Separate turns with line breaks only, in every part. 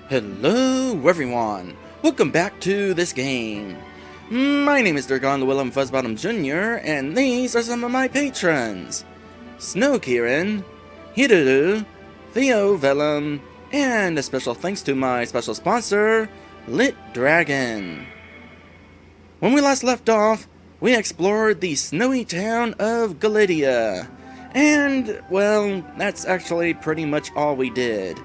Hello everyone! Welcome back to this game. My name is Draygone the Willem Fuzzbottom Jr. and these are some of my patrons. Snow Kieran, Hidudu, Theo Vellum, and a special thanks to my special sponsor, Lit Dragon. When we last left off, we explored the snowy town of Galidia. And, well, that's actually pretty much all we did.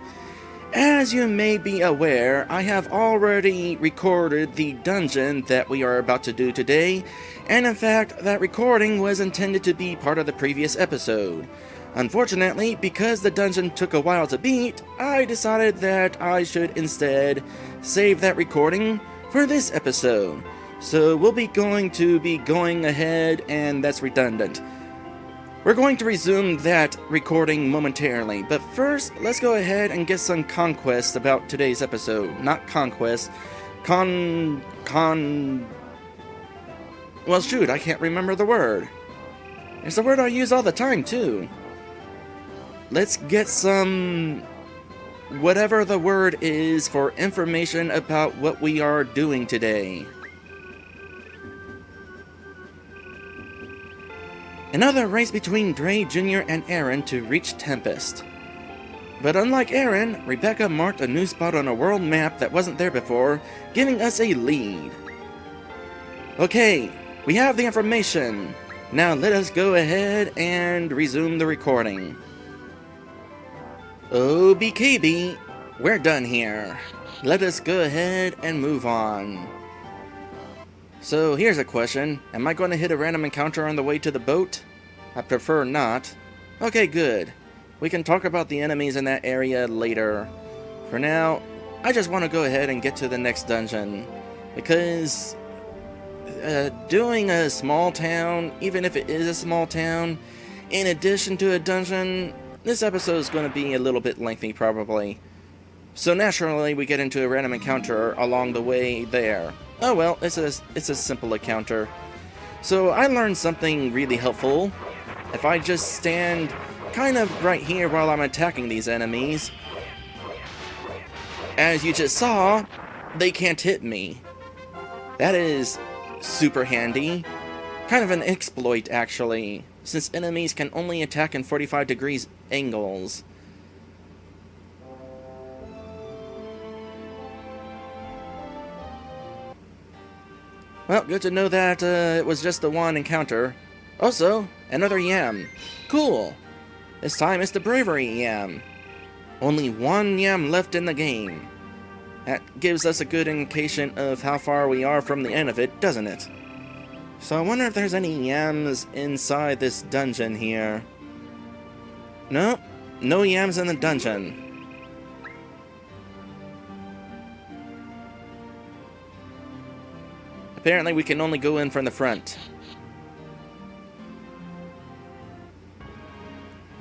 As you may be aware, I have already recorded the dungeon that we are about to do today, and in fact, that recording was intended to be part of the previous episode. Unfortunately, because the dungeon took a while to beat, I decided that I should instead save that recording for this episode. So we'll be going ahead, and that's redundant. We're going to resume that recording momentarily, but first, let's go ahead and get some conquest about today's episode. Not conquest, well shoot, I can't remember the word. It's a word I use all the time, too. Let's get some, whatever the word is, for information about what we are doing today. Another race between Dray Jr. and Aaron to reach Tempest. But unlike Aaron, Rebecca marked a new spot on a world map that wasn't there before, giving us a lead. Okay, we have the information. Now let us go ahead and resume the recording. Oh, BKB, we're done here. Let us go ahead and move on. So here's a question. Am I going to hit a random encounter on the way to the boat? I prefer not. Okay, good. We can talk about the enemies in that area later. For now, I just want to go ahead and get to the next dungeon. Because doing a small town, even if it is a small town, in addition to a dungeon, this episode is going to be a little bit lengthy probably. So naturally, we get into a random encounter along the way there. Oh well, it's a simple encounter. So I learned something really helpful. If I just stand kind of right here while I'm attacking these enemies, as you just saw, they can't hit me. That is super handy. Kind of an exploit actually, since enemies can only attack in 45 degrees angles. Well, good to know that it was just the one encounter. Also, another yam. Cool. This time it's the bravery yam. Only one yam left in the game. That gives us a good indication of how far we are from the end of it, doesn't it? So I wonder if there's any yams inside this dungeon here. No, no yams in the dungeon. Apparently we can only go in from the front.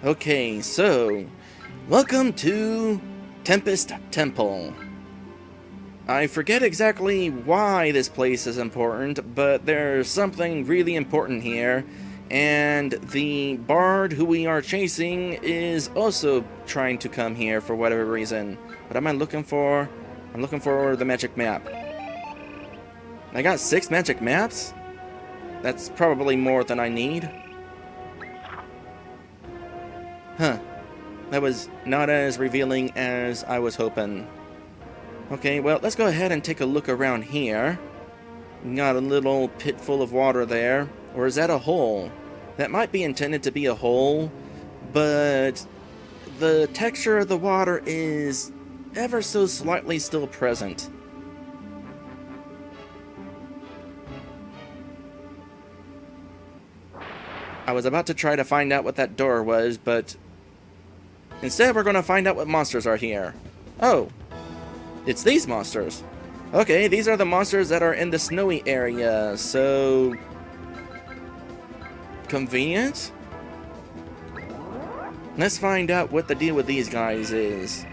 Okay, so, welcome to Tempest Temple. I forget exactly why this place is important, but there's something really important here, and the bard who we are chasing is also trying to come here for whatever reason. What am I looking for? I'm looking for the magic map. I got 6 magic maps? That's probably more than I need. Huh. That was not as revealing as I was hoping. Okay, well, let's go ahead and take a look around here. We got a little pit full of water there. Or is that a hole? That might be intended to be a hole, but the texture of the water is ever so slightly still present. I was about to try to find out what that door was, but instead we're going to find out what monsters are here. Oh, it's these monsters. Okay, these are the monsters that are in the snowy area, so convenient? Let's find out what the deal with these guys is.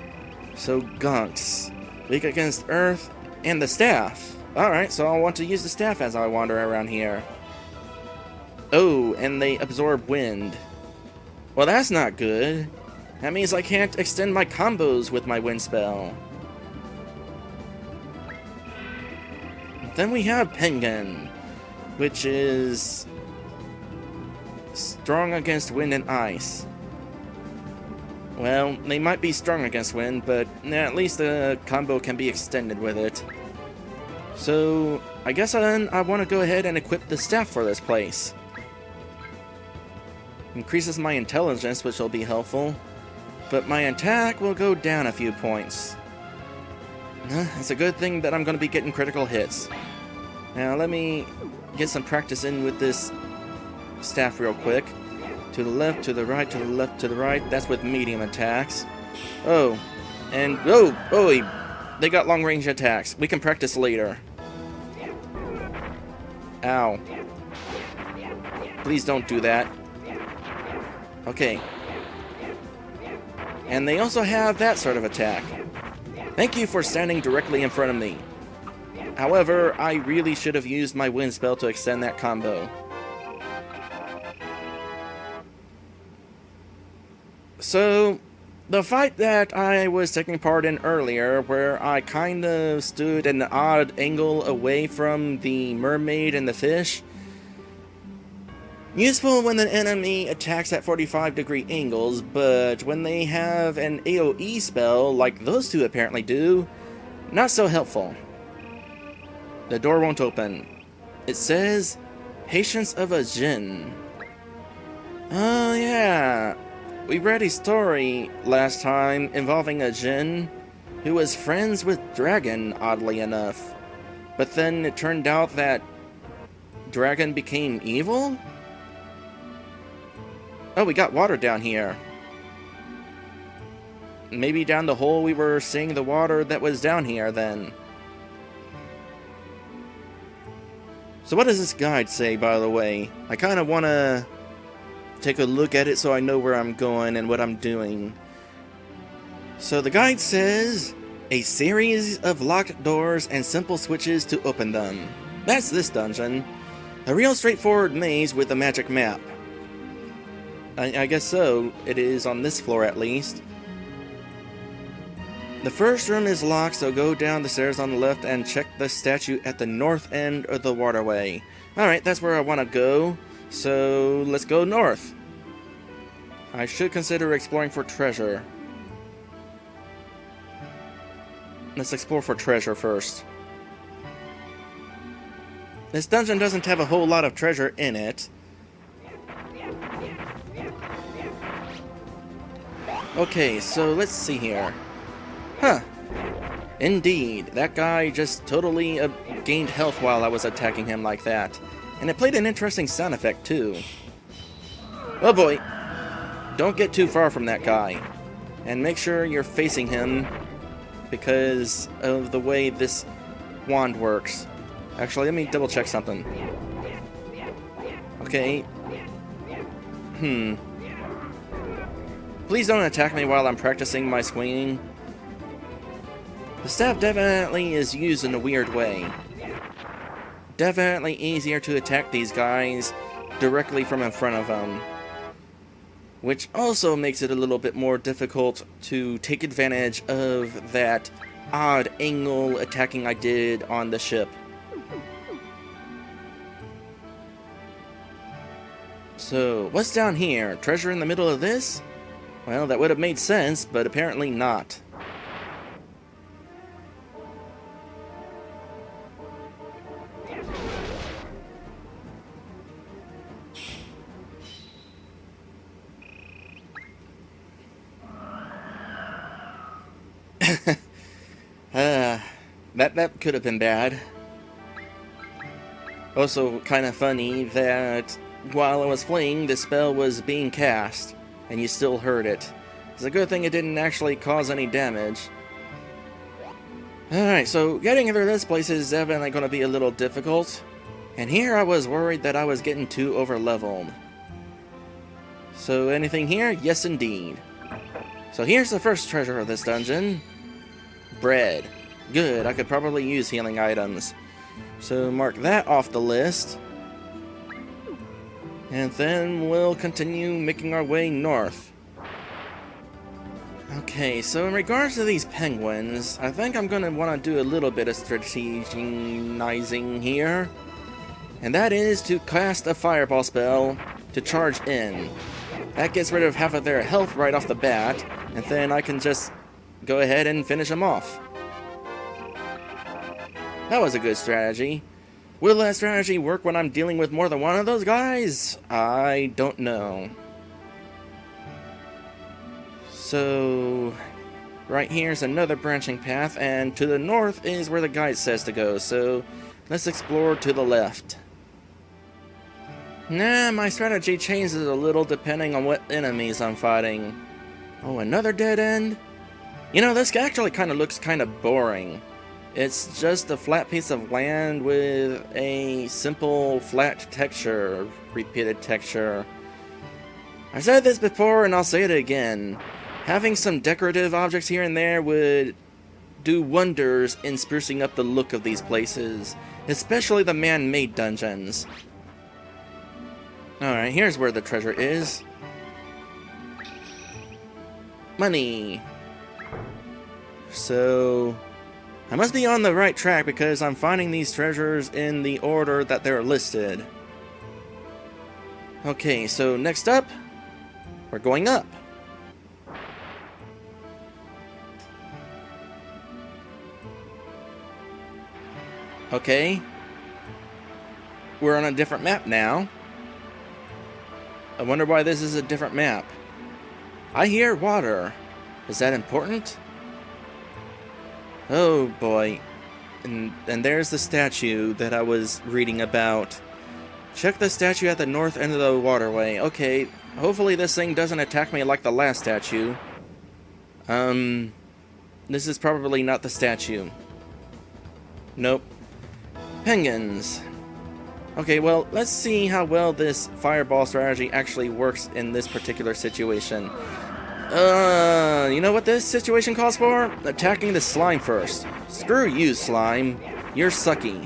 So, gunks. Weak against earth and the staff. Alright, so I'll want to use the staff as I wander around here. Oh, and they absorb wind. Well, that's not good. That means I can't extend my combos with my wind spell. Then we have Penguin, which is strong against wind and ice. Well, they might be strong against wind, but at least the combo can be extended with it. So, I guess then I want to go ahead and equip the staff for this place. Increases my intelligence, which will be helpful, but my attack will go down a few points. It's a good thing that I'm going to be getting critical hits. Now, let me get some practice in with this staff real quick. To the left, to the right, to the left, to the right. That's with medium attacks. Oh, and they got long-range attacks. We can practice later. Ow. Please don't do that. Okay. And they also have that sort of attack. Thank you for standing directly in front of me. However, I really should have used my wind spell to extend that combo. So, the fight that I was taking part in earlier, where I kind of stood at an odd angle away from the mermaid and the fish, useful when an enemy attacks at 45-degree angles, but when they have an AoE spell, like those two apparently do, not so helpful. The door won't open. It says, Patience of a Djinn. Oh yeah, we read a story last time involving a Djinn who was friends with Dragon, oddly enough. But then it turned out that Dragon became evil? Oh, we got water down here. Maybe down the hole we were seeing the water that was down here then. So what does this guide say, by the way? I kind of want to take a look at it so I know where I'm going and what I'm doing. So the guide says, a series of locked doors and simple switches to open them. That's this dungeon. A real straightforward maze with a magic map. I guess so. It is on this floor at least. The first room is locked, so go down the stairs on the left and check the statue at the north end of the waterway. Alright, that's where I want to go. So let's go north. I should consider exploring for treasure. Let's explore for treasure first. This dungeon doesn't have a whole lot of treasure in it. Okay, so let's see here. Huh. Indeed, that guy just totally gained health while I was attacking him like that. And it played an interesting sound effect, too. Oh boy. Don't get too far from that guy. And make sure you're facing him because of the way this wand works. Actually, let me double check something. Okay. Please don't attack me while I'm practicing my swinging. The staff definitely is used in a weird way. Definitely easier to attack these guys directly from in front of them. Which also makes it a little bit more difficult to take advantage of that odd angle attacking I did on the ship. So, what's down here? Treasure in the middle of this? Well, that would have made sense, but apparently not. That could have been bad. Also, kind of funny that while I was fleeing, the spell was being cast, and you still heard it. It's a good thing it didn't actually cause any damage. Alright, so getting through this place is definitely going to be a little difficult. And here I was worried that I was getting too over-leveled. So anything here? Yes, indeed. So here's the first treasure of this dungeon. Bread. Good, I could probably use healing items. So mark that off the list. And then we'll continue making our way north. Okay, so in regards to these penguins, I think I'm going to want to do a little bit of strategizing here. And that is to cast a fireball spell to charge in. That gets rid of half of their health right off the bat, and then I can just go ahead and finish them off. That was a good strategy. Will that strategy work when I'm dealing with more than one of those guys? I don't know. So, right here's another branching path, and to the north is where the guide says to go, so let's explore to the left. Nah, my strategy changes a little depending on what enemies I'm fighting. Oh, another dead end? You know, this actually kind of looks kind of boring. It's just a flat piece of land with a simple flat texture, repeated texture. I've said this before and I'll say it again. Having some decorative objects here and there would do wonders in sprucing up the look of these places, especially the man-made dungeons. Alright, here's where the treasure is. Money. So, I must be on the right track because I'm finding these treasures in the order that they're listed. Okay, so next up, we're going up. Okay, we're on a different map now. I wonder why this is a different map. I hear water. Is that important? Oh boy. And there's the statue that I was reading about. Check the statue at the north end of the waterway. Okay, hopefully this thing doesn't attack me like the last statue. This is probably not the statue. Nope. Penguins. Okay, well, let's see how well this fireball strategy actually works in this particular situation. You know what this situation calls for? Attacking the slime first. Screw you, slime. You're sucky.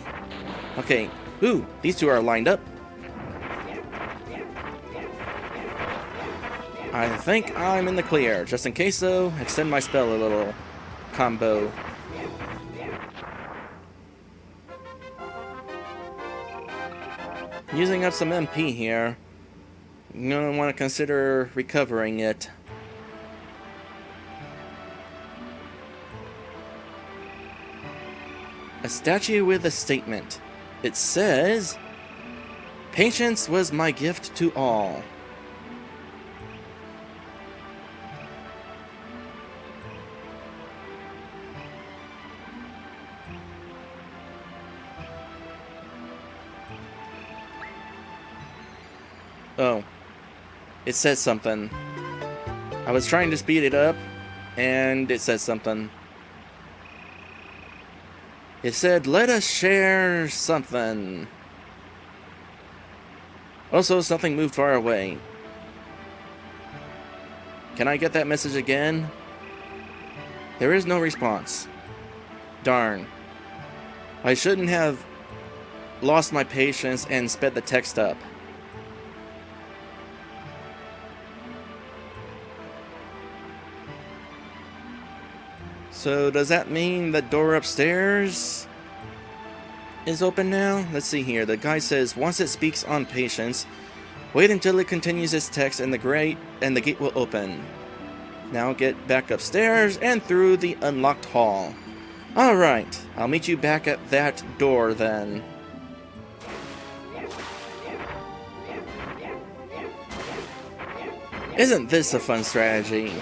Okay, ooh, these two are lined up. I think I'm in the clear. Just in case, though, extend my spell a little. Combo. Using up some MP here. I'm gonna want to consider recovering it. A statue with a statement. It says, "Patience was my gift to all." Oh, it says something. I was trying to speed it up, and it says something. It said, "Let us share something." Also, something moved far away. Can I get that message again? There is no response. Darn. I shouldn't have lost my patience and sped the text up. So does that mean the door upstairs is open now? Let's see here. The guy says, once it speaks on patience, wait until it continues its text and the gate will open. Now get back upstairs and through the unlocked hall. Alright, I'll meet you back at that door then. Isn't this a fun strategy?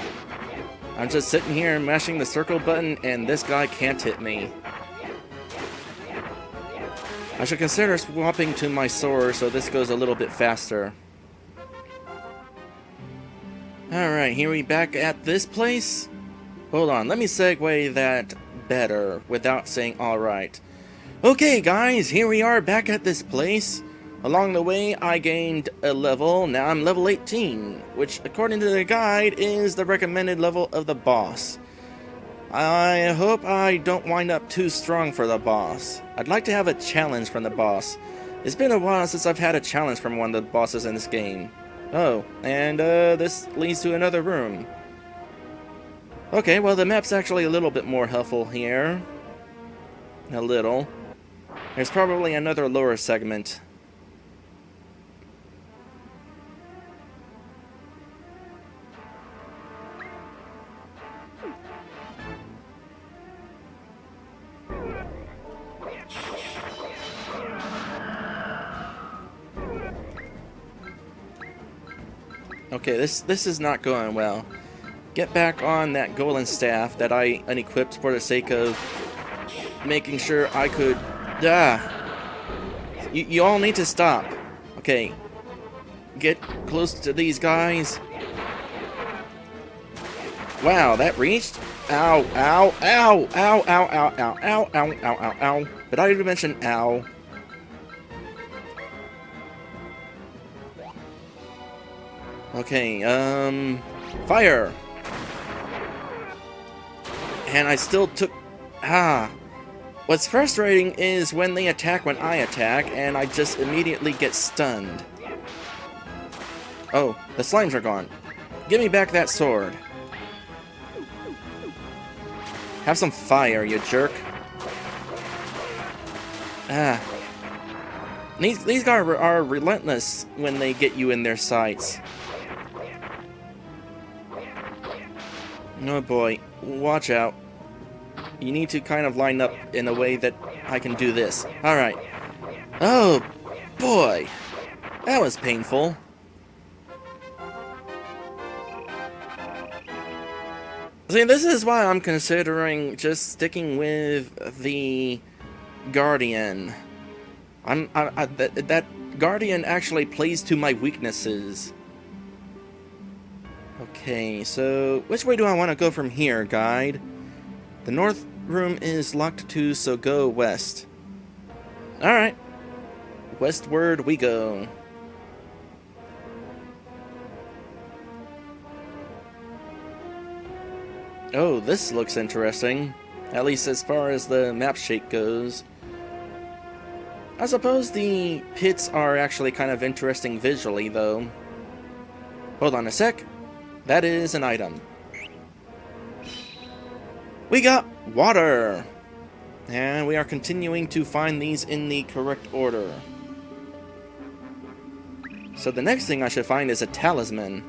I'm just sitting here mashing the circle button and this guy can't hit me. I should consider swapping to my sword so this goes a little bit faster. Alright, here we back at this place? Hold on, let me segue that better without saying alright. Okay guys, here we are back at this place. Along the way, I gained a level. Now I'm level 18, which according to the guide is the recommended level of the boss. I hope I don't wind up too strong for the boss. I'd like to have a challenge from the boss. It's been a while since I've had a challenge from one of the bosses in this game. Oh, and this leads to another room. Okay, well the map's actually a little bit more helpful here. A little. There's probably another lower segment. Okay, this is not going well. Get back on that golden staff that I unequipped for the sake of making sure I could... You all need to stop. Okay. Get close to these guys. Wow, that reached? Ow, ow, ow, ow, ow, ow, ow, ow, ow, ow, ow, ow. Did I even mention ow? Okay, fire! And I still took... What's frustrating is when they attack when I attack, and I just immediately get stunned. Oh, the slimes are gone. Give me back that sword. Have some fire, you jerk. These guys are relentless when they get you in their sights. Oh boy, watch out. You need to kind of line up in a way that I can do this. Alright. Oh boy, that was painful. See, this is why I'm considering just sticking with the Guardian. That Guardian actually plays to my weaknesses. Okay, so which way do I want to go from here, guide? The north room is locked too, so go west. Alright. Westward we go. Oh, this looks interesting. At least as far as the map shape goes. I suppose the pits are actually kind of interesting visually, though. Hold on a sec. That is an item. We got water! And we are continuing to find these in the correct order. So the next thing I should find is a talisman,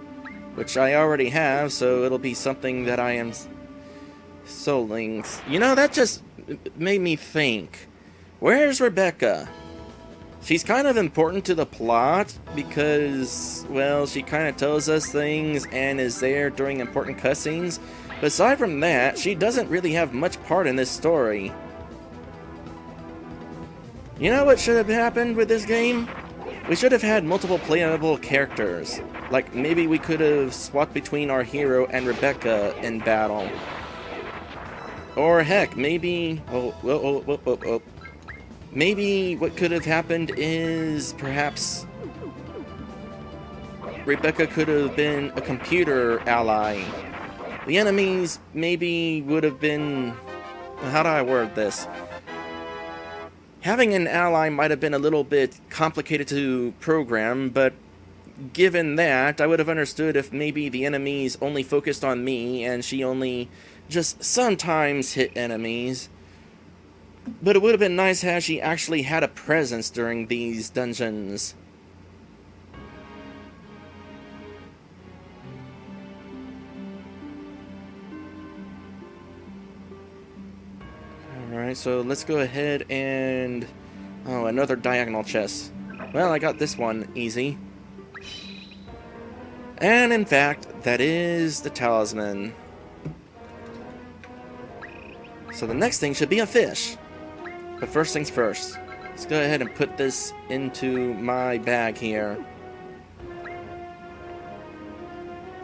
which I already have, so it'll be something that I am selling. You know, that just made me think. Where's Rebecca? She's kind of important to the plot because, well, she kind of tells us things and is there during important cutscenes. But aside from that, she doesn't really have much part in this story. You know what should have happened with this game? We should have had multiple playable characters. Like, maybe we could have swapped between our hero and Rebecca in battle. Or heck, maybe... Maybe what could have happened is perhaps Rebecca could have been a computer ally. The enemies maybe would have been... How do I word this? Having an ally might have been a little bit complicated to program, but given that, I would have understood if maybe the enemies only focused on me and she only just sometimes hit enemies. But it would have been nice had she actually had a presence during these dungeons. Alright, so let's go ahead and... Oh, another diagonal chest. Well, I got this one easy. And in fact, that is the talisman. So the next thing should be a fish. But first things first. Let's go ahead and put this into my bag here.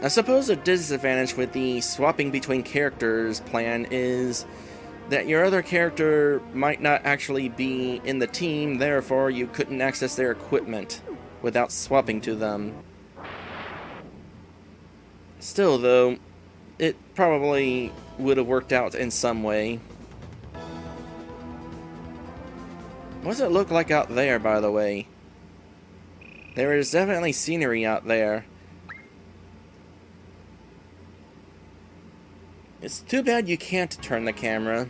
I suppose a disadvantage with the swapping between characters plan is that your other character might not actually be in the team, therefore you couldn't access their equipment without swapping to them. Still though, it probably would have worked out in some way. What does it look like out there, by the way? There is definitely scenery out there. It's too bad you can't turn the camera.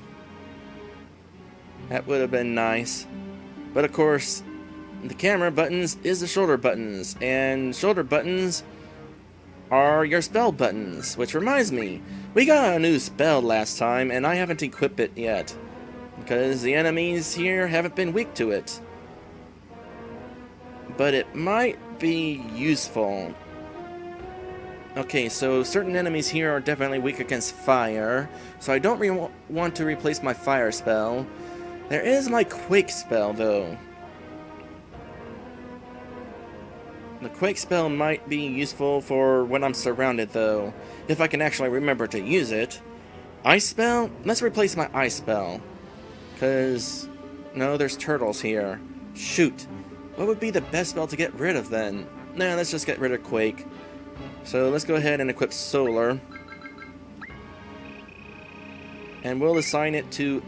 That would have been nice. But of course, the camera buttons is the shoulder buttons, and shoulder buttons are your spell buttons, which reminds me, we got a new spell last time, and I haven't equipped it yet, because the enemies here haven't been weak to it. But it might be useful. Okay, so certain enemies here are definitely weak against fire, so I don't want to replace my fire spell. There is my quake spell, though. The quake spell might be useful for when I'm surrounded, though, if I can actually remember to use it. Ice spell? Let's replace my ice spell. Because, no, there's turtles here. Shoot. What would be the best spell to get rid of, then? Nah, let's just get rid of quake. So let's go ahead and equip solar. And we'll assign it to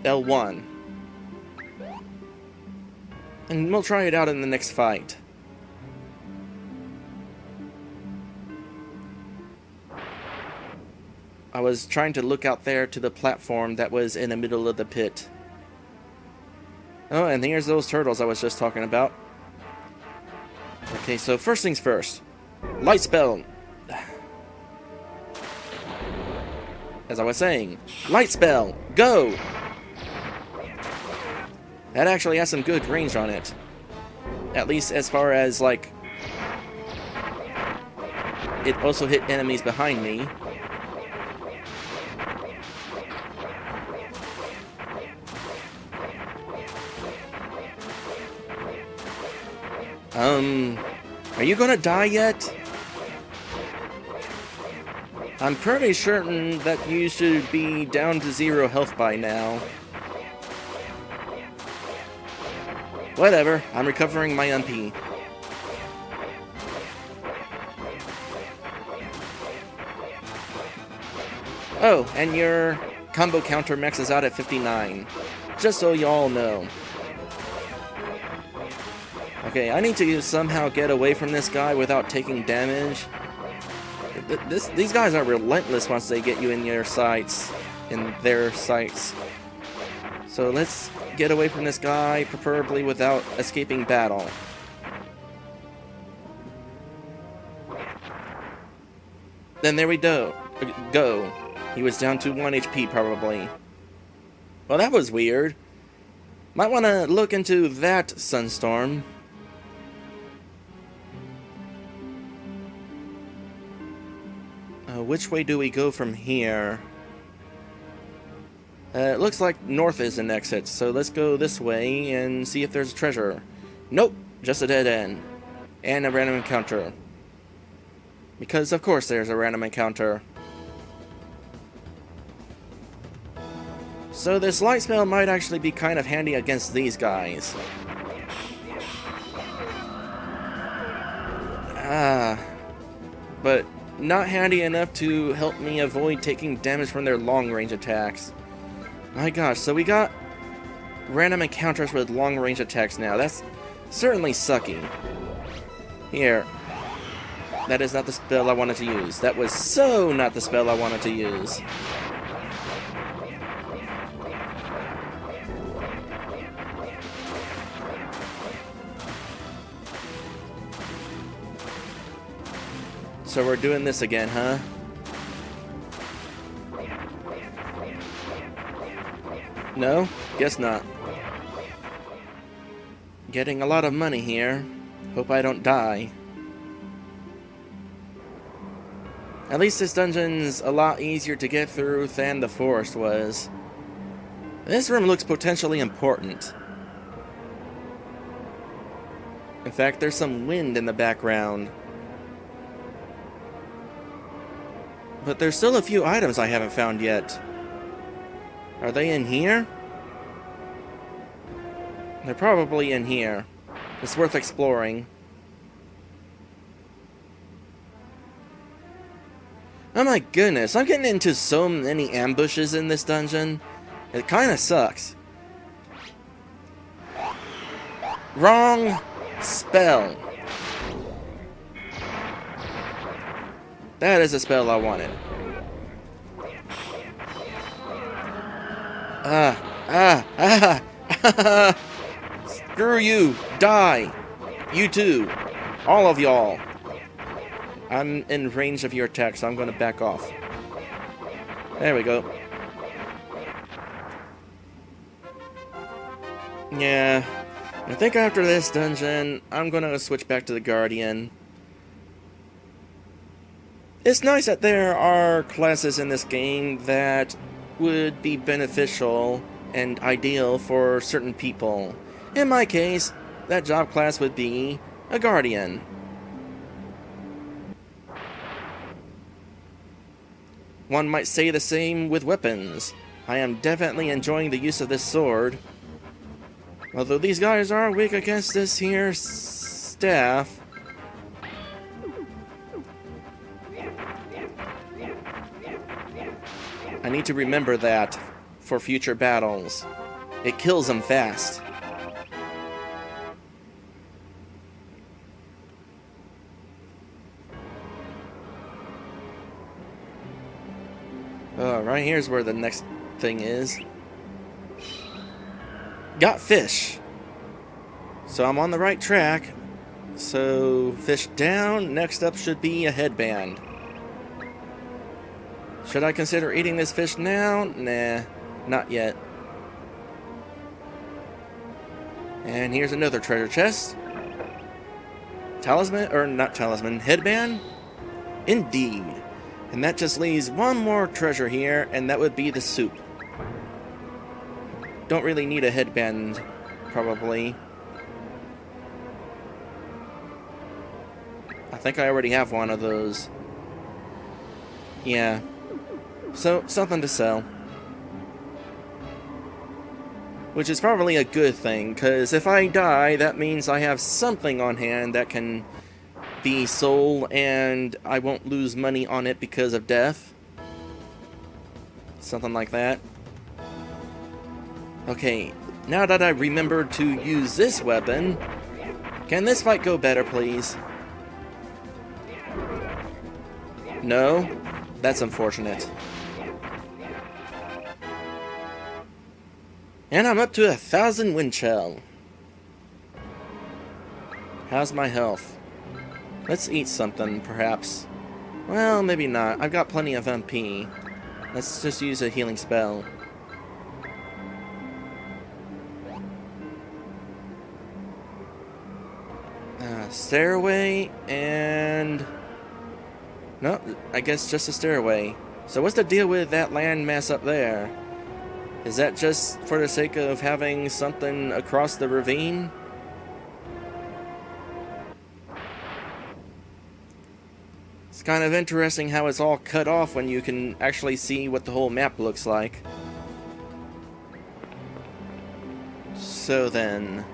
L1. And we'll try it out in the next fight. I was trying to look out there to the platform that was in the middle of the pit. Oh, and here's those turtles I was just talking about. Okay, so first things first. Light spell. As I was saying, light spell, go! That actually has some good range on it. At least as far as, like, it also hit enemies behind me. Are you gonna die yet? I'm pretty certain that you should be down to 0 health by now. Whatever, I'm recovering my MP. Oh, and your combo counter maxes out at 59. Just so y'all know. Okay, I need to somehow get away from this guy without taking damage. These guys are relentless once they get you in your sights, in their sights. So let's get away from this guy, preferably without escaping battle. Then there we go. He was down to 1 HP probably. Well, that was weird. Might want to look into that, Sunstorm. Which way do we go from here? It looks like north is an exit, so let's go this way and see if there's a treasure. Nope, just a dead end. And a random encounter. Because of course there's a random encounter. So this light spell might actually be kind of handy against these guys. But not handy enough to help me avoid taking damage from their long-range attacks. My gosh, so we got random encounters with long-range attacks now. That's certainly sucky. Here. That is not the spell I wanted to use. That was so not the spell I wanted to use. So we're doing this again, huh? No? Guess not. Getting a lot of money here. Hope I don't die. At least this dungeon's a lot easier to get through than the forest was. This room looks potentially important. In fact, there's some wind in the background. But there's still a few items I haven't found yet. Are they in here? They're probably in here. It's worth exploring. Oh my goodness, I'm getting into so many ambushes in this dungeon. It kinda sucks. Wrong spell. That is a spell I wanted. Screw you! Die! You too! All of y'all! I'm in range of your attack, so I'm gonna back off. There we go. Yeah, I think after this dungeon, I'm gonna switch back to the Guardian. It's nice that there are classes in this game that would be beneficial and ideal for certain people. In my case, that job class would be a Guardian. One might say the same with weapons. I am definitely enjoying the use of this sword. Although these guys are weak against this here staff. I need to remember that for future battles. It kills them fast. Right here's where the next thing is. Got fish. So I'm on the right track. So fish down. Next up should be a headband. Should I consider eating this fish now? Nah, not yet. And here's another treasure chest. Talisman, or not talisman, headband? Indeed. And that just leaves one more treasure here, and that would be the soup. Don't really need a headband, probably. I think I already have one of those. Yeah. So, something to sell. Which is probably a good thing, because if I die, that means I have something on hand that can be sold, and I won't lose money on it because of death. Something like that. Okay, now that I remembered to use this weapon, can this fight go better, please? No? That's unfortunate. And I'm up to 1,000 wind shell. How's my health? Let's eat something, perhaps. Well, maybe not. I've got plenty of MP. Let's just use a healing spell. Stairway, and... no, I guess just a stairway. So what's the deal with that landmass up there? Is that just for the sake of having something across the ravine? It's kind of interesting how it's all cut off when you can actually see what the whole map looks like. So then,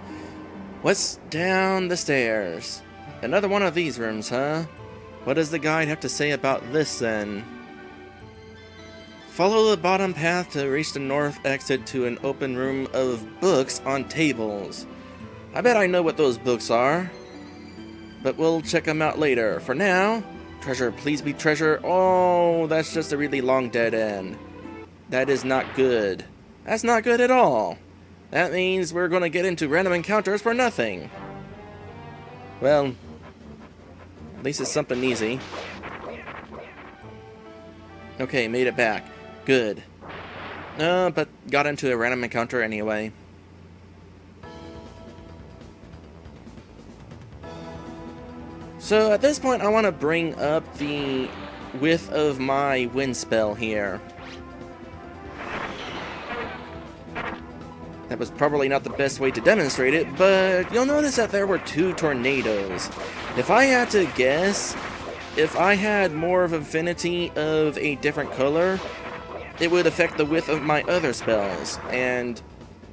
what's down the stairs? Another one of these rooms, huh? What does the guide have to say about this then? Follow the bottom path to reach the north exit to an open room of books on tables. I bet I know what those books are, but we'll check them out later. For now, treasure, please be treasure. Oh, that's just a really long dead end. That is not good. That's not good at all. That means we're going to get into random encounters for nothing. Well, at least it's something easy. Okay, made it back. Good. But got into a random encounter anyway. So at this point I want to bring up the width of my wind spell here. That was probably not the best way to demonstrate it, but you'll notice that there were 2 tornadoes. If I had to guess, if I had more of affinity of a different color, it would affect the width of my other spells. And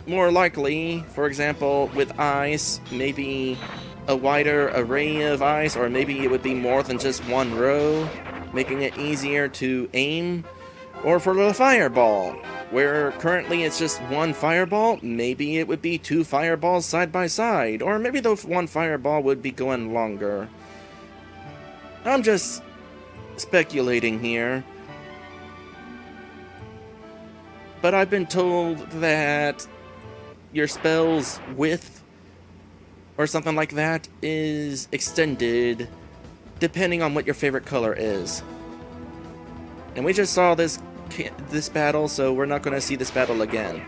more likely, for example, with ice, maybe a wider array of ice, or maybe it would be more than just one row, making it easier to aim. Or for the fireball, where currently it's just one fireball, maybe it would be 2 fireballs side by side, or maybe the one fireball would be going longer. I'm just speculating here. but I've been told that your spell's width or something like that is extended depending on what your favorite color is. And we just saw this battle, so we're not going to see this battle again.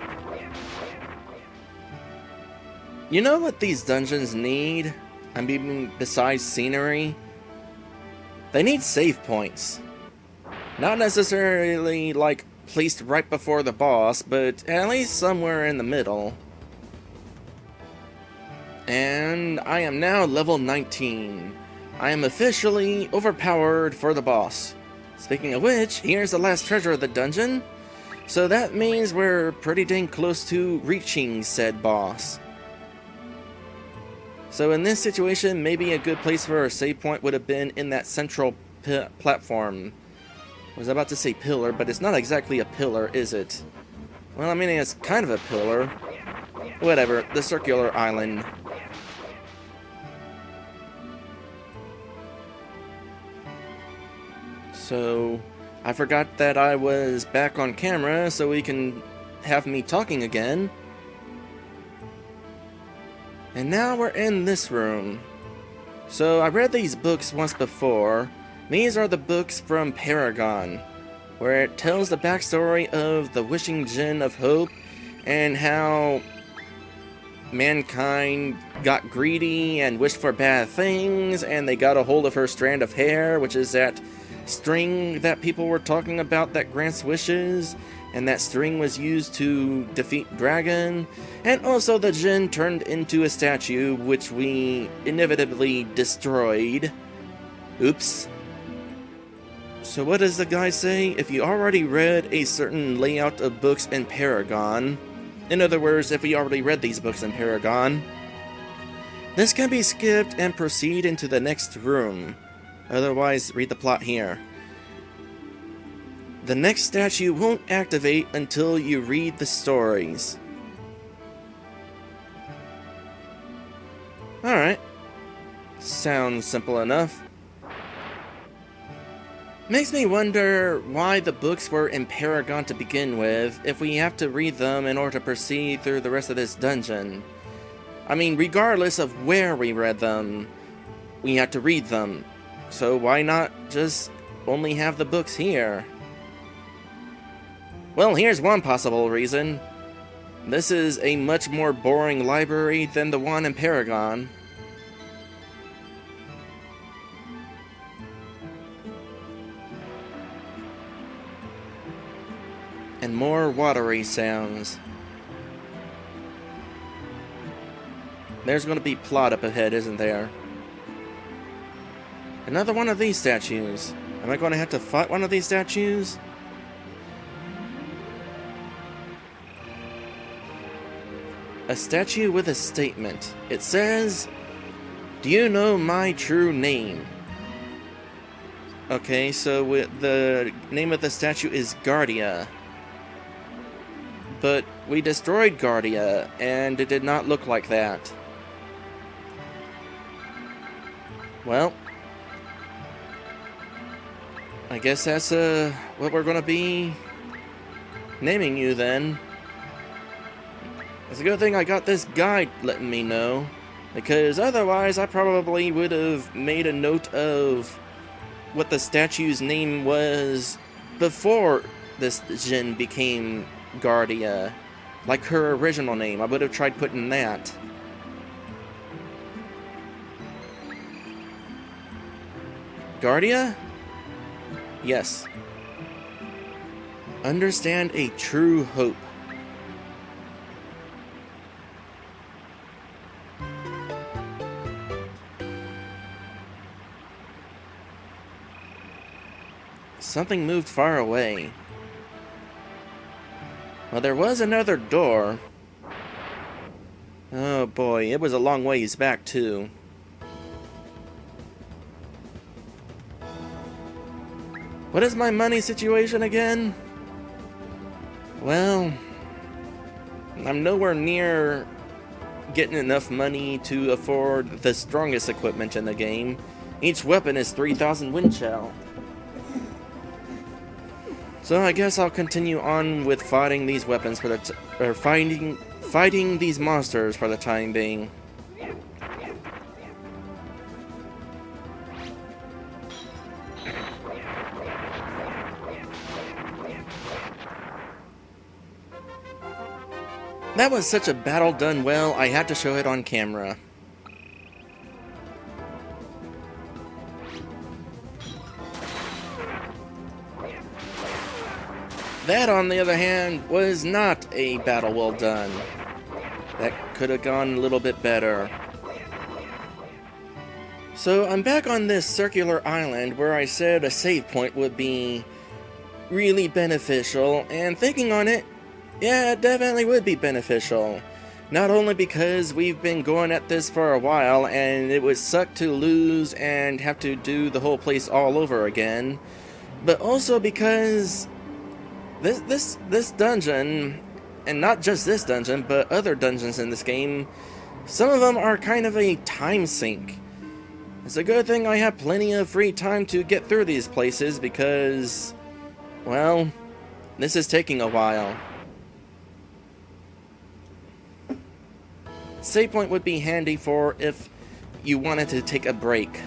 You know what these dungeons need? I mean, besides scenery? They need save points. Not necessarily, like, placed right before the boss, but at least somewhere in the middle. And I am now level 19. I am officially overpowered for the boss. Speaking of which, here's the last treasure of the dungeon. So that means we're pretty dang close to reaching said boss. So in this situation, maybe a good place for a save point would have been in that central platform. I was about to say pillar, but it's not exactly a pillar, is it? Well, I mean, it's kind of a pillar. Whatever, the circular island. So, I forgot that I was back on camera, so we can have me talking again. And now we're in this room. So, I read these books once before. These are the books from Paragon, where it tells the backstory of the Wishing Djinn of Hope and how mankind got greedy and wished for bad things, and they got a hold of her strand of hair, which is that string that people were talking about that grants wishes, and that string was used to defeat Draygone, and also the Djinn turned into a statue, which we inevitably destroyed. Oops. So what does the guy say? If you already read a certain layout of books in Paragon, in other words, if we already read these books in Paragon, this can be skipped and proceed into the next room. Otherwise, read the plot here. The next statue won't activate until you read the stories. Alright. Sounds simple enough. Makes me wonder why the books were in Paragon to begin with, if we have to read them in order to proceed through the rest of this dungeon. I mean, regardless of where we read them, we had to read them. So why not just only have the books here? Well, here's one possible reason. This is a much more boring library than the one in Paragon. And more watery sounds. There's going to be plot up ahead, isn't there? Another one of these statues. Am I going to have to fight one of these statues? A statue with a statement. It says, "Do you know my true name?" Okay, so the name of the statue is Guardia. But we destroyed Guardia, and it did not look like that. Well, I guess that's what we're gonna be naming you then. It's a good thing I got this guide letting me know, because otherwise I probably would have made a note of what the statue's name was before this Djinn became Guardia, like her original name. I would have tried putting that. Guardia? Yes. Understand a true hope. Something moved far away. Well, there was another door. Oh boy, it was a long ways back too. What is my money situation again? Well, I'm nowhere near getting enough money to afford the strongest equipment in the game. Each weapon is 3,000 wind shell. So I guess I'll continue on with fighting these weapons for the fighting these monsters for the time being. That was such a battle done well, I had to show it on camera. That, on the other hand, was not a battle well done. That could have gone a little bit better. So I'm back on this circular island where I said a save point would be really beneficial, and thinking on it, yeah, it definitely would be beneficial. Not only because we've been going at this for a while and it would suck to lose and have to do the whole place all over again, but also because this dungeon, and not just this dungeon, but other dungeons in this game, some of them are kind of a time sink. It's a good thing I have plenty of free time to get through these places because, well, this is taking a while. Save point would be handy for if you wanted to take a break.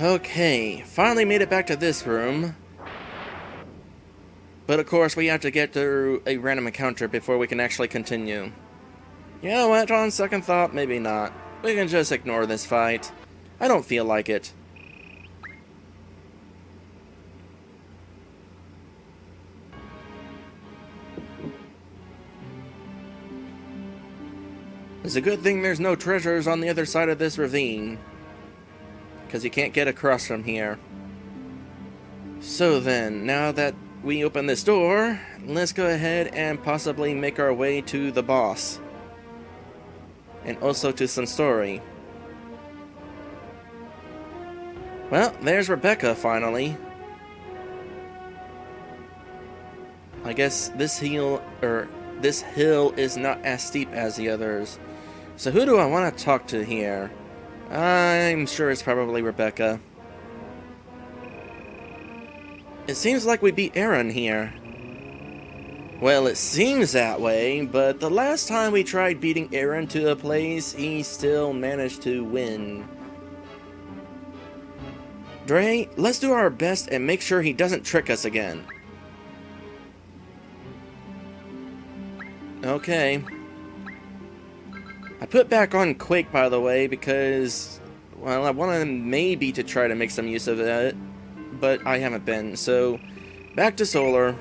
Okay, finally made it back to this room. But of course we have to get through a random encounter before we can actually continue. You know what, on second thought, maybe not. We can just ignore this fight. I don't feel like it. It's a good thing there's no treasures on the other side of this ravine, because you can't get across from here. So then, now that we open this door, let's go ahead and possibly make our way to the boss. And also to some story. Well, there's Rebecca finally. I guess this hill is not as steep as the others. So who do I want to talk to here? I'm sure it's probably Rebecca. It seems like we beat Aaron here. Well, it seems that way, but the last time we tried beating Aaron to a place, he still managed to win. Dre, let's do our best and make sure he doesn't trick us again. Okay. I put back on Quake, by the way, because, well, I wanted maybe to try to make some use of it, but I haven't been. So, back to Solar.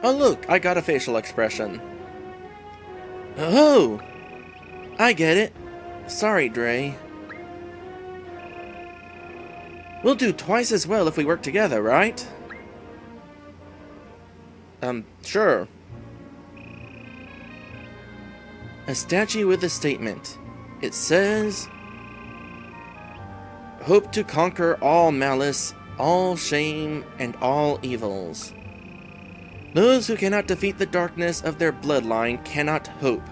Oh look, I got a facial expression. Oh! I get it. Sorry, Dre. We'll do twice as well if we work together, right? Sure. A statue with a statement. It says, "Hope to conquer all malice, all shame, and all evils. Those who cannot defeat the darkness of their bloodline cannot hope."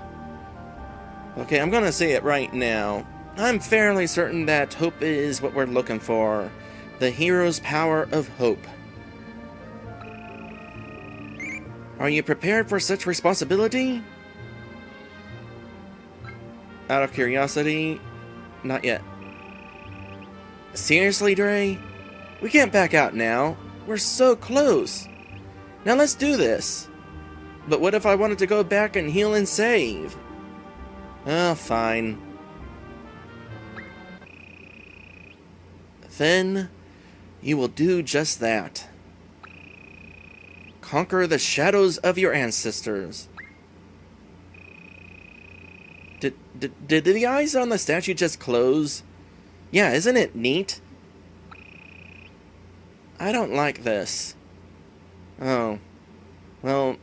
Okay, I'm gonna say it right now. I'm fairly certain that hope is what we're looking for. The hero's power of hope. Are you prepared for such responsibility? Out of curiosity, not yet. Seriously, Dre? We can't back out now. We're so close. Now let's do this. But what if I wanted to go back and heal and save? Oh, fine. Then you will do just that. Conquer the shadows of your ancestors. Did the eyes on the statue just close? Yeah, isn't it neat? I don't like this. Oh. Well,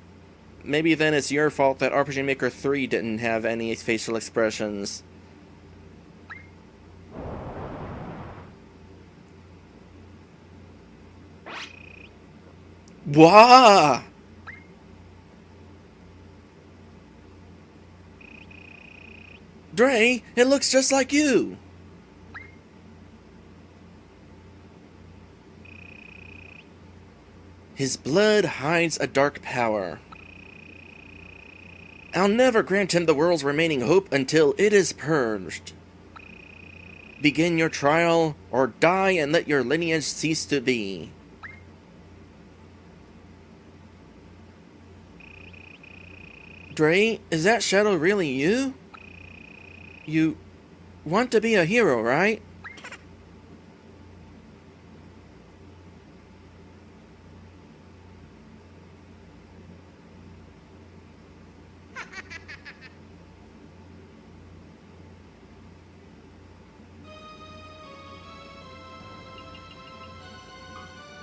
maybe then it's your fault that RPG Maker 3 didn't have any facial expressions. Wah! Dray, it looks just like you! His blood hides a dark power. I'll never grant him the world's remaining hope until it is purged. Begin your trial, or die and let your lineage cease to be. Dray, is that shadow really you? You want to be a hero, right?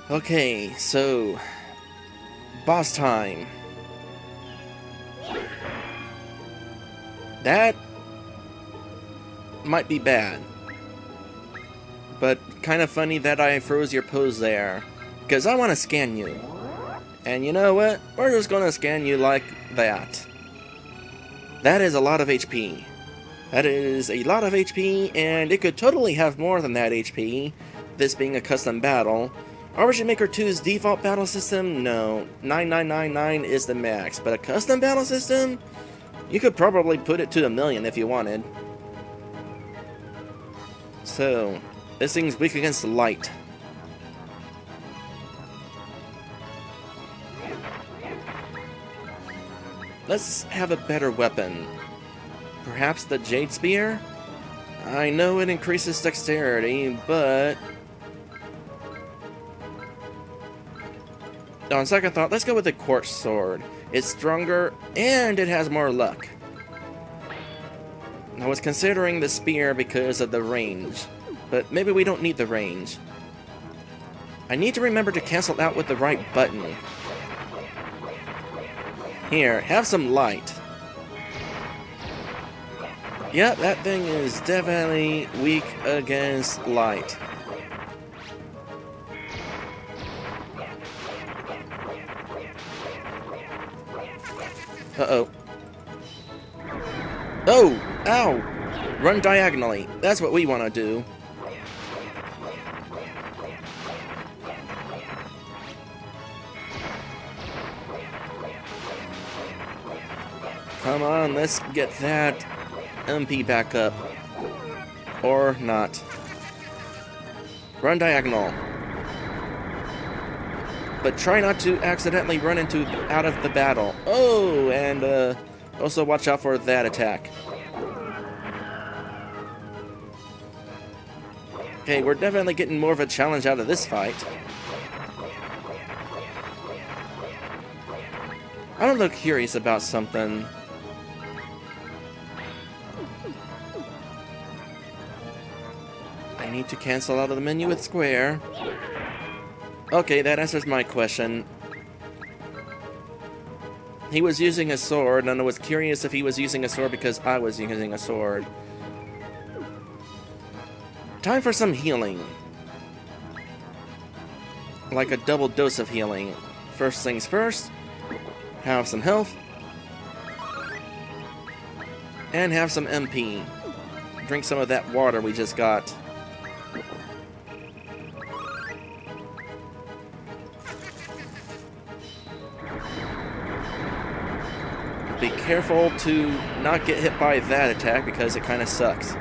Okay, so boss time. That might be bad, but kind of funny that I froze your pose there, because I want to scan you. And you know what? We're just going to scan you like that. That is a lot of HP. That is a lot of HP, and it could totally have more than that HP, this being a custom battle. RPG Maker 2's default battle system? No. 9999 is the max, but a custom battle system? You could probably put it to 1,000,000 if you wanted. So, this thing's weak against light. Let's have a better weapon. Perhaps the Jade Spear? I know it increases dexterity, but on second thought, let's go with the Quartz Sword. It's stronger, and it has more luck. I was considering the spear because of the range, but maybe we don't need the range. I need to remember to cancel out with the right button. Here, have some light. Yep, that thing is definitely weak against light. Uh-oh. Oh! Ow! Run diagonally. That's what we want to do. Come on, let's get that MP back up. Or not. Run diagonal. But try not to accidentally run out of the battle. Oh, and also watch out for that attack. Okay, we're definitely getting more of a challenge out of this fight. I'm a little curious about something. I need to cancel out of the menu with square. Okay, that answers my question. He was using a sword, and I was curious if he was using a sword because I was using a sword. Time for some healing. Like a double dose of healing. First things first, have some health. And have some MP. Drink some of that water we just got. Be careful to not get hit by that attack because it kind of sucks.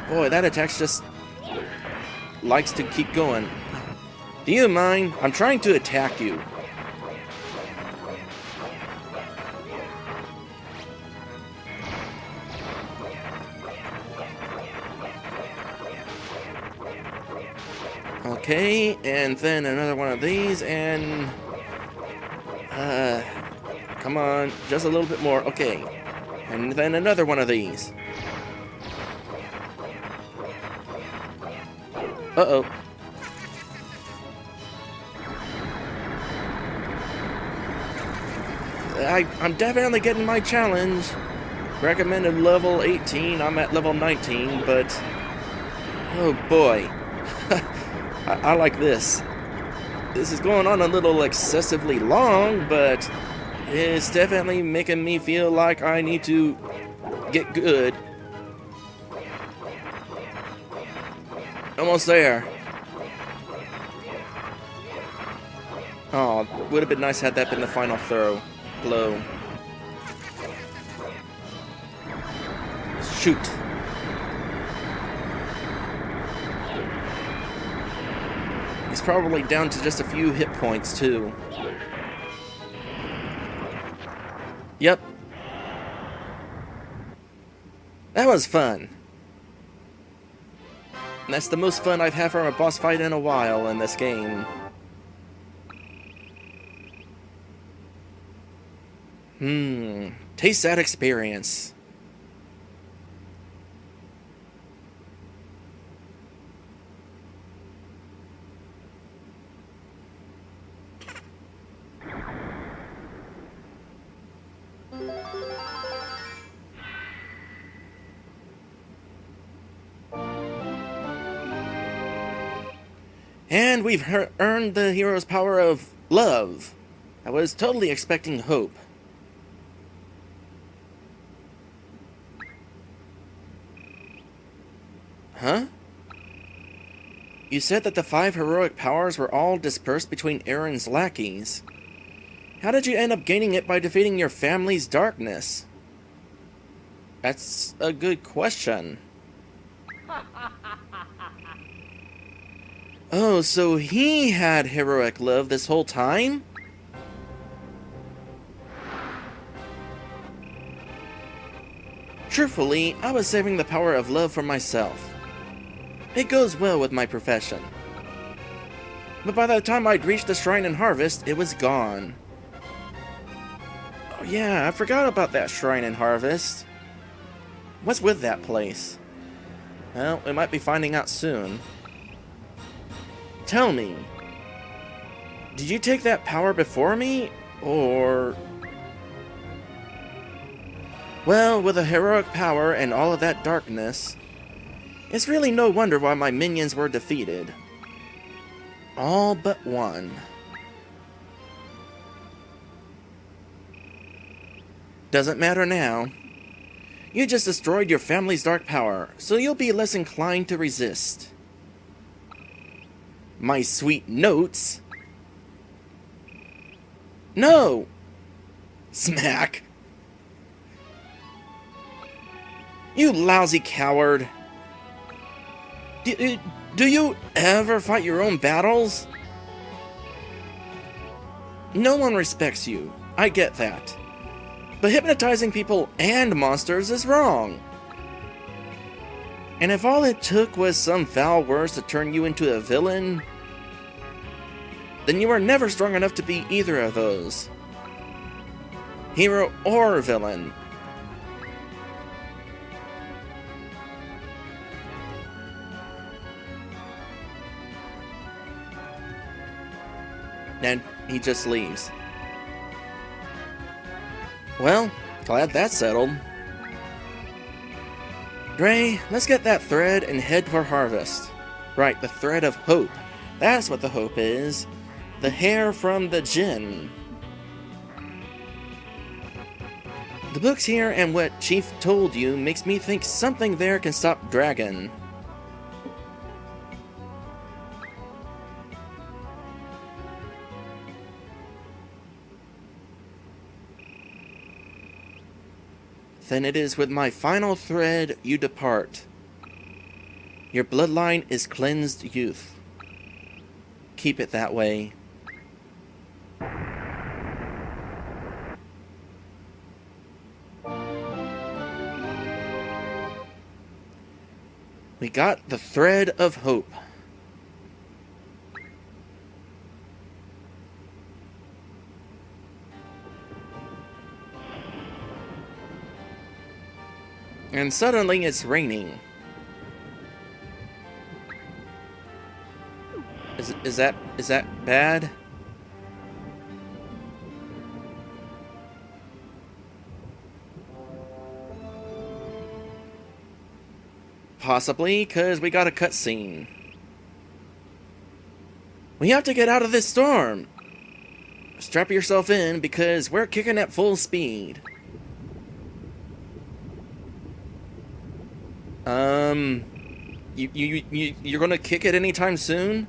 Boy, that attack just likes to keep going. Do you mind? I'm trying to attack you. Okay, and then another one of these, and come on, just a little bit more. Okay. And then another one of these. Uh-oh. I'm definitely getting my challenge. Recommended level 18. I'm at level 19, but oh boy. I like this. This is going on a little excessively long, but it's definitely making me feel like I need to get good. Almost there. Oh, would have been nice had that been the final blow. Shoot. He's probably down to just a few hit points, too. Yep. That was fun. And that's the most fun I've had from a boss fight in a while in this game. Taste that experience. And we've earned the hero's power of love. I was totally expecting hope. Huh? You said that the 5 heroic powers were all dispersed between Aaron's lackeys. How did you end up gaining it by defeating your family's darkness? That's a good question. Oh, so he had heroic love this whole time? Truthfully, I was saving the power of love for myself. It goes well with my profession. But by the time I'd reached the shrine and harvest, it was gone. Oh yeah, I forgot about that shrine and harvest. What's with that place? Well, we might be finding out soon. Tell me, did you take that power before me, or... Well, with a heroic power and all of that darkness, it's really no wonder why my minions were defeated. All but one. Doesn't matter now. You just destroyed your family's dark power, so you'll be less inclined to resist. My sweet notes? No! Smack! You lousy coward! Do you ever fight your own battles? No one respects you, I get that. But hypnotizing people and monsters is wrong. And if all it took was some foul words to turn you into a villain, then you were never strong enough to be either of those. Hero or villain. And he just leaves. Well, glad that's settled. Dray, let's get that thread and head for harvest. Right, the thread of hope. That's what the hope is. The hair from the djinn. The books here and what Chief told you makes me think something there can stop Dragon. Then it is with my final thread you depart. Your bloodline is cleansed youth. Keep it that way. We got the thread of hope. And suddenly it's raining. Is that bad? Possibly, because we got a cutscene. We have to get out of this storm. Strap yourself in, because we're kicking at full speed. You're gonna kick it anytime soon?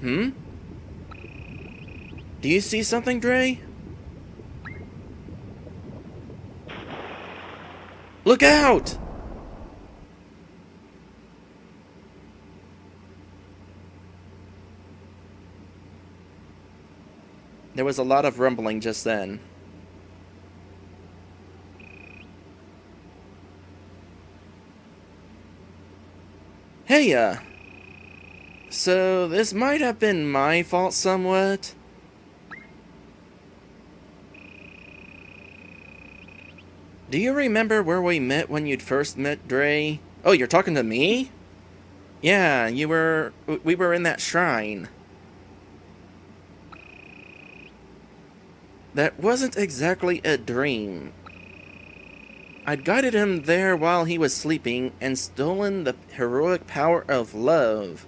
Hmm? Do you see something, Dre? Look out! There was a lot of rumbling just then. Hey, so this might have been my fault somewhat. Do you remember where we met when you'd first met Dre? Oh, you're talking to me? Yeah, we were in that shrine. That wasn't exactly a dream. I'd guided him there while he was sleeping and stolen the heroic power of love.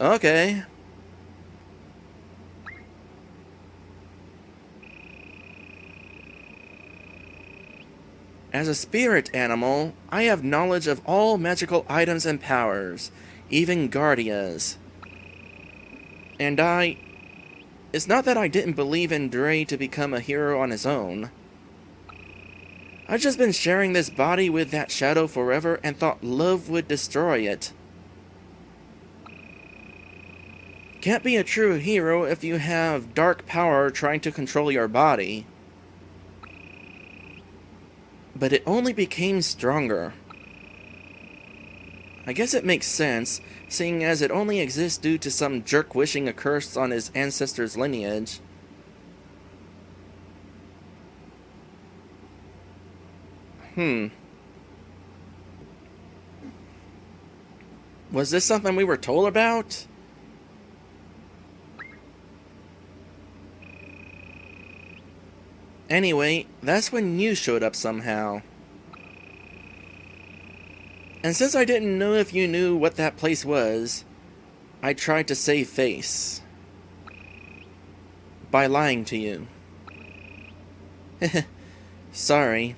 Okay. As a spirit animal, I have knowledge of all magical items and powers, even Guardias. And it's not that I didn't believe in Dre to become a hero on his own. I've just been sharing this body with that shadow forever and thought love would destroy it. Can't be a true hero if you have dark power trying to control your body. But it only became stronger. I guess it makes sense, seeing as it only exists due to some jerk wishing a curse on his ancestors' lineage. Was this something we were told about? Anyway, that's when you showed up somehow. And since I didn't know if you knew what that place was, I tried to save face. By lying to you. Sorry.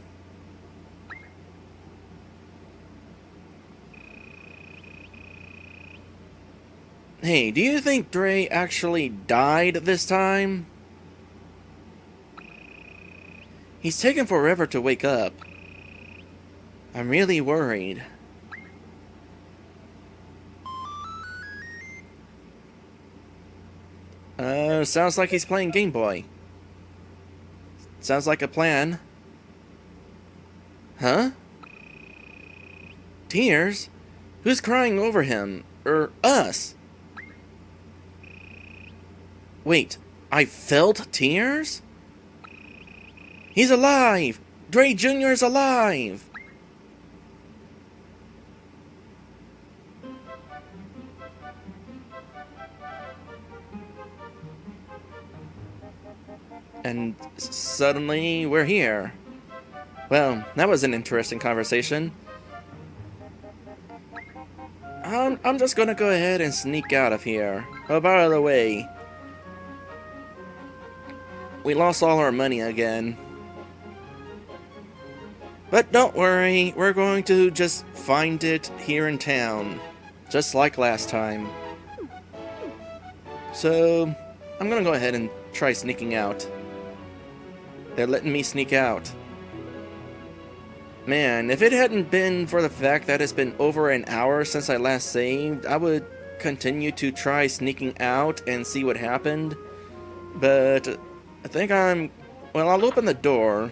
Hey, do you think Dre actually died this time? He's taken forever to wake up. I'm really worried. Sounds like he's playing Game Boy. Sounds like a plan. Huh? Tears? Who's crying over him? Us? Wait, I felt tears? He's alive! Dre Jr. is alive! And suddenly, we're here. Well, that was an interesting conversation. I'm just gonna go ahead and sneak out of here. Oh, by the way, we lost all our money again. But don't worry, we're going to just find it here in town, just like last time. So, I'm gonna go ahead and try sneaking out. They're letting me sneak out. Man, if it hadn't been for the fact that it's been over an hour since I last saved, I would continue to try sneaking out and see what happened. But I think well, I'll open the door,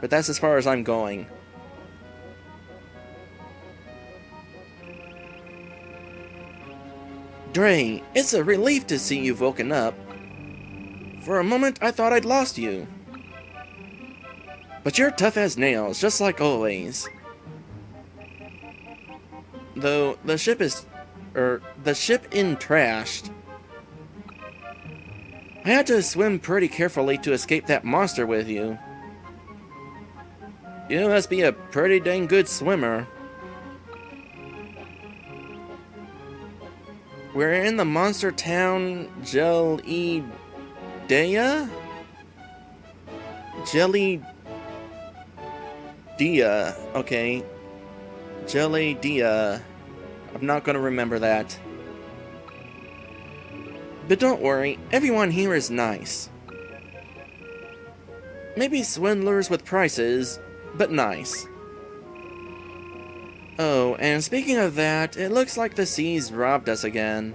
but that's as far as I'm going. Dre, it's a relief to see you've woken up. For a moment, I thought I'd lost you. But you're tough as nails, just like always. Though the ship in trashed. I had to swim pretty carefully to escape that monster with you. You must be a pretty dang good swimmer. We're in the monster town Jelly Dia. Okay. Jelly Dia. I'm not gonna remember that. But don't worry, everyone here is nice. Maybe swindlers with prices, but nice. Oh, and speaking of that, it looks like the seas robbed us again.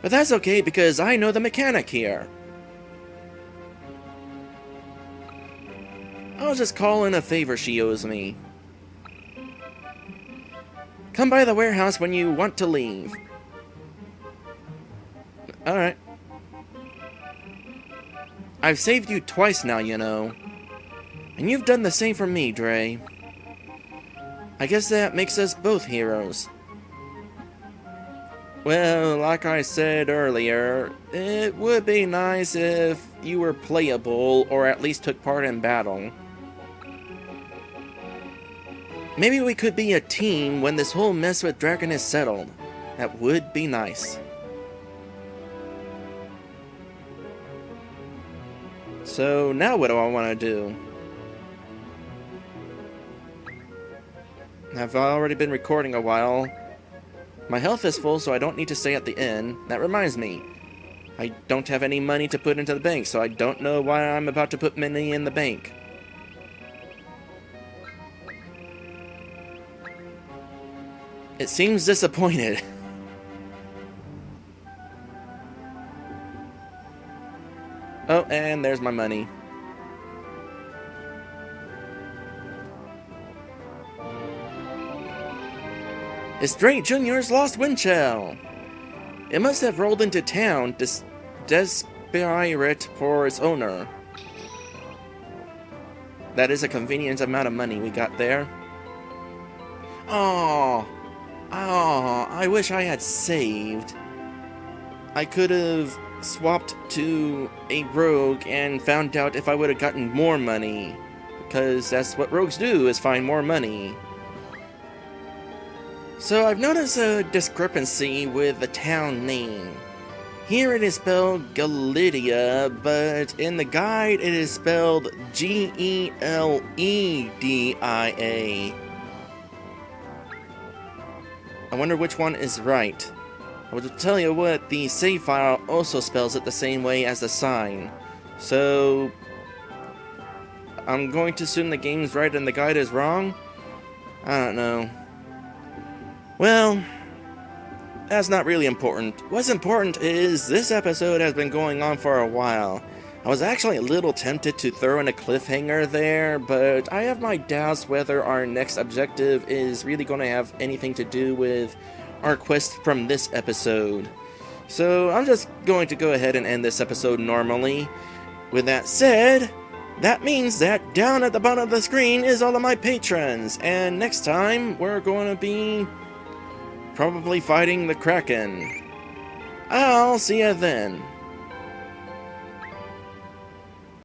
But that's okay because I know the mechanic here. I'll just call in a favor she owes me. Come by the warehouse when you want to leave. Alright. I've saved you twice now, you know. And you've done the same for me, Dray. I guess that makes us both heroes. Well, like I said earlier, it would be nice if you were playable or at least took part in battle. Maybe we could be a team when this whole mess with Dragon is settled. That would be nice. So now what do I want to do? I've already been recording a while. My health is full, so I don't need to stay at the inn. That reminds me, I don't have any money to put into the bank, so I don't know why I'm about to put money in the bank. It seems disappointed. Oh, and there's my money. It's Drake Jr.'s lost wind shell. It must have rolled into town, desperate for its owner. That is a convenient amount of money we got there. Oh, I wish I had saved. I could have swapped to a rogue and found out if I would have gotten more money. Because that's what rogues do, is find more money. So I've noticed a discrepancy with the town name. Here it is spelled Galidia, but in the guide it is spelled G-E-L-E-D-I-A. I wonder which one is right. I will tell you what, the save file also spells it the same way as the sign. So I'm going to assume the game's right and the guide is wrong? I don't know. Well, that's not really important. What's important is this episode has been going on for a while. I was actually a little tempted to throw in a cliffhanger there, but I have my doubts whether our next objective is really going to have anything to do with our quest from this episode. So I'm just going to go ahead and end this episode normally. With that said, that means that down at the bottom of the screen is all of my patrons, and next time we're going to be probably fighting the Kraken. I'll see you then.